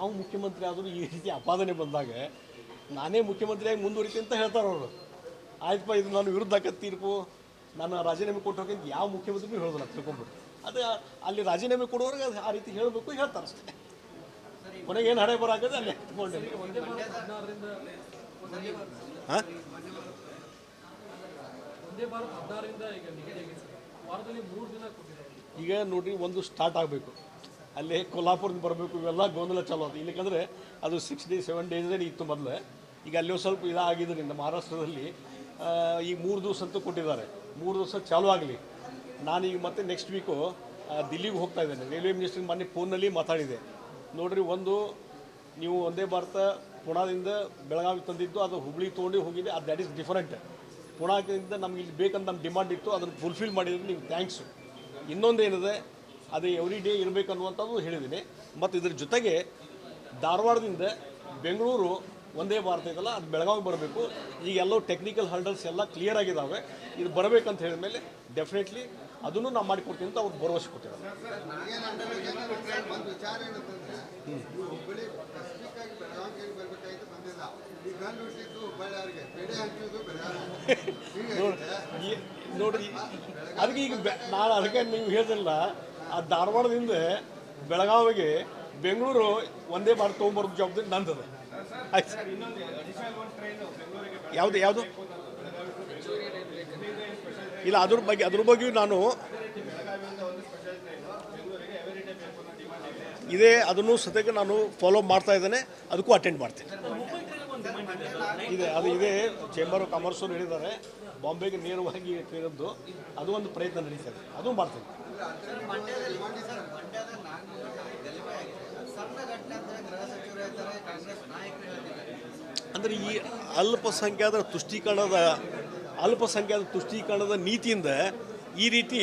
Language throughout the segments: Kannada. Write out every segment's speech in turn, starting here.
ನಾವು ಮುಖ್ಯಮಂತ್ರಿ ಆದರೂ ಈ ರೀತಿ ಅಪಾದನೆ ಬಂದಾಗ ನಾನೇ ಮುಖ್ಯಮಂತ್ರಿಯಾಗಿ ಮುಂದುವರಿತೀನಿ ಅಂತ ಹೇಳ್ತಾರೆ ಅವರು. ಆಯ್ತಪ್ಪ, ಇದು ನಾನು ವಿರುದ್ಧ ಆಕತ್ತೆ ತೀರ್ಪು, ನಾನು ರಾಜೀನಾಮೆ ಕೊಟ್ಟು ಹೋಗಿ ಯಾವ ಮುಖ್ಯಮಂತ್ರಿನೂ ಹೇಳೋದಿಲ್ಲ ತಿಳ್ಕೊಂಬಿಟ್ಟು. ಅದು ಅಲ್ಲಿ ರಾಜೀನಾಮೆ ಕೊಡೋರಿಗೆ ಅದು ಆ ರೀತಿ ಹೇಳಬೇಕು, ಹೇಳ್ತಾರೆ ಅಷ್ಟೇ. ಕೊನೆಗೆ ಏನು ಹಣೆ ಬರಾಕದೆ ಅಲ್ಲೇ ಇಟ್ಕೊಂಡೆ. ಹಾಂ, ಈಗ ನೋಡ್ರಿ, ಒಂದು ಸ್ಟಾರ್ಟ್ ಆಗಬೇಕು, ಅಲ್ಲೇ ಕೊಲ್ಹಾಪುರದಿಂದ ಬರಬೇಕು, ಇವೆಲ್ಲ ಗೊಂದಲ ಚಾಲು ಆಯ್ತು. ಇಲ್ಲಕಂದರೆ ಅದು 6 days 7 days ಇತ್ತು ಮೊದಲು. ಈಗ ಅಲ್ಲಿ ಸ್ವಲ್ಪ ಇದಾಗಿದ್ದರಿಂದ ಮಹಾರಾಷ್ಟ್ರದಲ್ಲಿ ಈಗ 3 ದಿವಸ ಅಂತೂ ಕೊಟ್ಟಿದ್ದಾರೆ. 3 ದಿವಸ ಚಾಲೂ ಆಗಲಿ. ನಾನೀಗ ಮತ್ತೆ ನೆಕ್ಸ್ಟ್ ವೀಕು ದಿಲ್ಲಿಗೆ ಹೋಗ್ತಾ ಇದ್ದೇನೆ. ರೈಲ್ವೆ ಮಿನಿಸ್ಟ್ರಿಗೆ ಮೊನ್ನೆ ಫೋನಲ್ಲಿ ಮಾತಾಡಿದೆ. ನೋಡಿರಿ, ಒಂದು ನೀವು ಒಂದೇ ಭಾರತ ಪುಣಾದಿಂದ ಬೆಳಗಾವಿ ತಂದಿದ್ದು, ಅದು ಹುಬ್ಳಿಗೆ ತೊಗೊಂಡು ಹೋಗಿದೆ, ಅದು ದ್ಯಾಟ್ ಈಸ್ ಡಿಫರೆಂಟ್. ಪುಣಾದಿಂದ ನಮ್ಗೆ ಇಲ್ಲಿ ಬೇಕಂತ ನಮ್ಮ ಡಿಮಾಂಡ್ ಇತ್ತು, ಅದನ್ನು ಫುಲ್ಫಿಲ್ ಮಾಡಿದ್ರೆ ನೀವು ಥ್ಯಾಂಕ್ಸು. ಇನ್ನೊಂದು ಏನಿದೆ, ಅದು ಎವ್ರಿ ಡೇ ಇರಬೇಕು ಅನ್ನುವಂಥದ್ದು ಹೇಳಿದ್ದೀನಿ. ಮತ್ತು ಇದ್ರ ಜೊತೆಗೆ ಧಾರವಾಡದಿಂದ ಬೆಂಗಳೂರು ಒಂದೇ ಭಾರತ ಇದಲ್ಲ, ಅದು ಬೆಳಗಾವಿಗೆ ಬರಬೇಕು. ಈಗ ಎಲ್ಲವೂ ಟೆಕ್ನಿಕಲ್ ಹರ್ಡಲ್ಸ್ ಎಲ್ಲ ಕ್ಲಿಯರ್ ಆಗಿದ್ದಾವೆ. ಇದು ಬರಬೇಕಂತ ಹೇಳಿದ ಮೇಲೆ ಡೆಫಿನೆಟ್ಲಿ ಅದನ್ನು ನಾವು ಮಾಡಿಕೊಡ್ತೀವಿ ಅಂತ ಅವ್ರು ಭರವಸೆ ಕೊಟ್ಟಿದ್ದಾರೆ. ನೋಡ್ರಿ, ಅದಕ್ಕೆ ಈಗ ನಾನು ಅದಕ್ಕೆ ನೀವು ಹೇಳಿದಿಲ್ಲ, ಆ ಧಾರವಾಡದಿಂದ ಬೆಳಗಾವಿಗೆ ಬೆಂಗಳೂರು ಒಂದೇ ಭಾರತ ತೊಗೊಂಬರೋದು ಜವಾಬ್ದಾರಿ ನಂದದ. ಆಯ್ತು, ಯಾವುದು ಇಲ್ಲ, ಅದ್ರ ಬಗ್ಗೆಯೂ ನಾನು ಇದೇ ಅದನ್ನು ಸದ್ಯಕ್ಕೆ ನಾನು ಫಾಲೋ ಮಾಡ್ತಾ ಇದ್ದೇನೆ. ಅದಕ್ಕೂ ಅಟೆಂಡ್ ಮಾಡ್ತೀನಿ. ಇದೇ ಚೇಂಬರ್ ಆಫ್ ಕಾಮರ್ಸ್ ಅವರು ಹೇಳಿದ್ದಾರೆ, ಬಾಂಬೆಗೆ ನೇರವಾಗಿ ಕೇಳಿದ್ದು, ಅದು ಒಂದು ಪ್ರಯತ್ನ ನಡೀತದೆ, ಅದು ಮಾಡ್ತೀನಿ. ಅಂದರೆ ಈ ಅಲ್ಪಸಂಖ್ಯಾತರ ತುಷ್ಟೀಕರಣದ ನೀತಿಯಿಂದ ಈ ರೀತಿ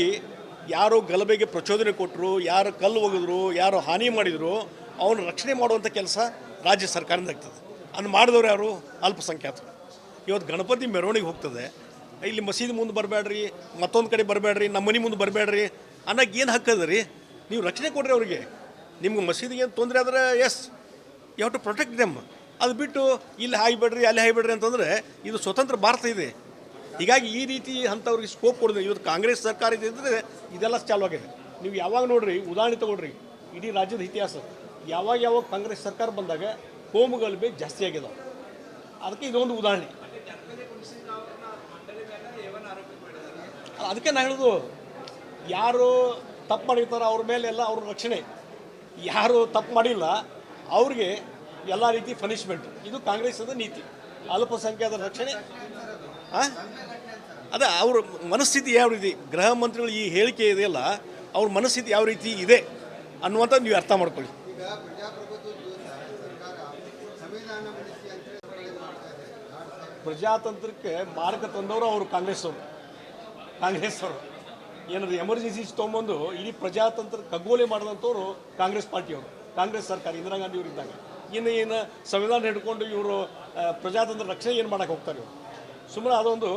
ಯಾರು ಗಲಭೆಗೆ ಪ್ರಚೋದನೆ ಕೊಟ್ಟರು, ಯಾರು ಕಲ್ಲು ಒಗೆದ್ರು, ಯಾರು ಹಾನಿ ಮಾಡಿದರು, ಅವನು ರಕ್ಷಣೆ ಮಾಡುವಂಥ ಕೆಲಸ ರಾಜ್ಯ ಸರ್ಕಾರದಿಂದ ಆಗ್ತದೆ. ಅದನ್ನು ಮಾಡಿದವ್ರು ಯಾರು? ಅಲ್ಪಸಂಖ್ಯಾತರು. ಇವತ್ತು ಗಣಪತಿ ಮೆರವಣಿಗೆ ಹೋಗ್ತದೆ, ಇಲ್ಲಿ ಮಸೀದಿ ಮುಂದೆ ಬರಬೇಡ್ರಿ, ಮತ್ತೊಂದು ಕಡೆ ಬರಬೇಡ್ರಿ, ನಮ್ಮ ಮನೆ ಮುಂದೆ ಬರಬೇಡ್ರಿ ಅನ್ನೋಕೆ ಏನು ಹಕ್ಕದ ರೀ? ನೀವು ರಕ್ಷಣೆ ಕೊಡ್ರಿ ಅವ್ರಿಗೆ. ನಿಮ್ಗೆ ಮಸೀದಿಗೆ ಏನು ತೊಂದರೆ ಆದರೆ yes, you have to protect them. ಅದು ಬಿಟ್ಟು ಇಲ್ಲಿ ಹಾಯ್ಬೇಡ್ರಿ, ಅಲ್ಲಿ ಹಾಯ್ಬೇಡ್ರಿ ಅಂತಂದರೆ ಇದು ಸ್ವತಂತ್ರ ಭಾರತ ಇದೆ. ಹೀಗಾಗಿ ಈ ರೀತಿ ಅಂಥವ್ರಿಗೆ ಸ್ಕೋಪ್ ಕೊಡಿದೆ. ಇವತ್ತು ಕಾಂಗ್ರೆಸ್ ಸರ್ಕಾರ ಇದ್ದರೆ ಇದೆಲ್ಲ ಚಾಲು ಆಗಿದೆ. ನೀವು ಯಾವಾಗ ನೋಡ್ರಿ, ಉದಾಹರಣೆ ತೊಗೊಳ್ರಿ, ಇಡೀ ರಾಜ್ಯದ ಇತಿಹಾಸ, ಯಾವಾಗ ಕಾಂಗ್ರೆಸ್ ಸರ್ಕಾರ ಬಂದಾಗ ಕೋಮುಗಲಭೆ ಜಾಸ್ತಿ ಆಗಿದಾವೆ. ಅದಕ್ಕೆ ಇದೊಂದು ಉದಾಹರಣೆ. ಅದಕ್ಕೆ ನಾನು ಹೇಳೋದು, ಯಾರು ತಪ್ಪು ಮಾಡಿರ್ತಾರೋ ಅವ್ರ ಮೇಲೆ ಎಲ್ಲ ಅವ್ರ ರಕ್ಷಣೆ, ಯಾರು ತಪ್ಪು ಮಾಡಿಲ್ಲ ಅವ್ರಿಗೆ ಎಲ್ಲ ರೀತಿ ಪನಿಷ್ಮೆಂಟ್. ಇದು ಕಾಂಗ್ರೆಸ್ಸದ ನೀತಿ, ಅಲ್ಪಸಂಖ್ಯಾತರ ರಕ್ಷಣೆ. ಅದೇ ಅವ್ರ ಮನಸ್ಥಿತಿ ಯಾವ ರೀತಿ, ಗೃಹ ಮಂತ್ರಿಗಳು ಈ ಹೇಳಿಕೆ ಇದೆಯಲ್ಲ, ಅವ್ರ ಮನಸ್ಥಿತಿ ಯಾವ ರೀತಿ ಇದೆ ಅನ್ನುವಂಥದ್ದು ನೀವು ಅರ್ಥ ಮಾಡ್ಕೊಳ್ಳಿ. ಪ್ರಜಾತಂತ್ರಕ್ಕೆ ಮಾರ್ಗ ತಂದವರು ಅವರು ಕಾಂಗ್ರೆಸ್ ಅವರು ಏನಾದ್ರು ಎಮರ್ಜೆನ್ಸಿ ತೊಗೊಂಬಂದು ಇಡೀ ಪ್ರಜಾತಂತ್ರ ಕಗ್ಗೋಲೆ ಮಾಡಿದಂಥವ್ರು ಕಾಂಗ್ರೆಸ್ ಪಾರ್ಟಿಯವರು, ಕಾಂಗ್ರೆಸ್ ಸರ್ಕಾರ ಇಂದಿರಾ ಗಾಂಧಿ ಅವರು ಇದ್ದಾಗ. ಏನು ಸಂವಿಧಾನ ಹಿಡ್ಕೊಂಡು ಇವರು ಪ್ರಜಾತಂತ್ರ ರಕ್ಷಣೆ ಏನು ಮಾಡೋಕೆ ಹೋಗ್ತಾರೆ ಇವರು? ಸುಮ್ಮನೆ ಅದೊಂದು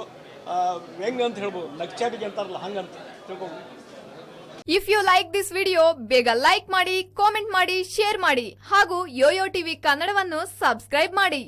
ವ್ಯಂಗ್ ಅಂತ ಹೇಳ್ಬೋದು, ನಗ್ಚಾಟಿಗೆ ಅಂತಾರಲ್ಲ, ಹಂಗಂತ ತಿಳ್ಕೊಂಡು. If you like this video, ಬೇಗ ಲೈಕ್ ಮಾಡಿ, ಕಾಮೆಂಟ್ ಮಾಡಿ, ಶೇರ್ ಮಾಡಿ ಹಾಗೂ ಯೋಯೋ ಟಿವಿ ಕನ್ನಡವನ್ನು ಸಬ್ಸ್ಕ್ರೈಬ್ ಮಾಡಿ.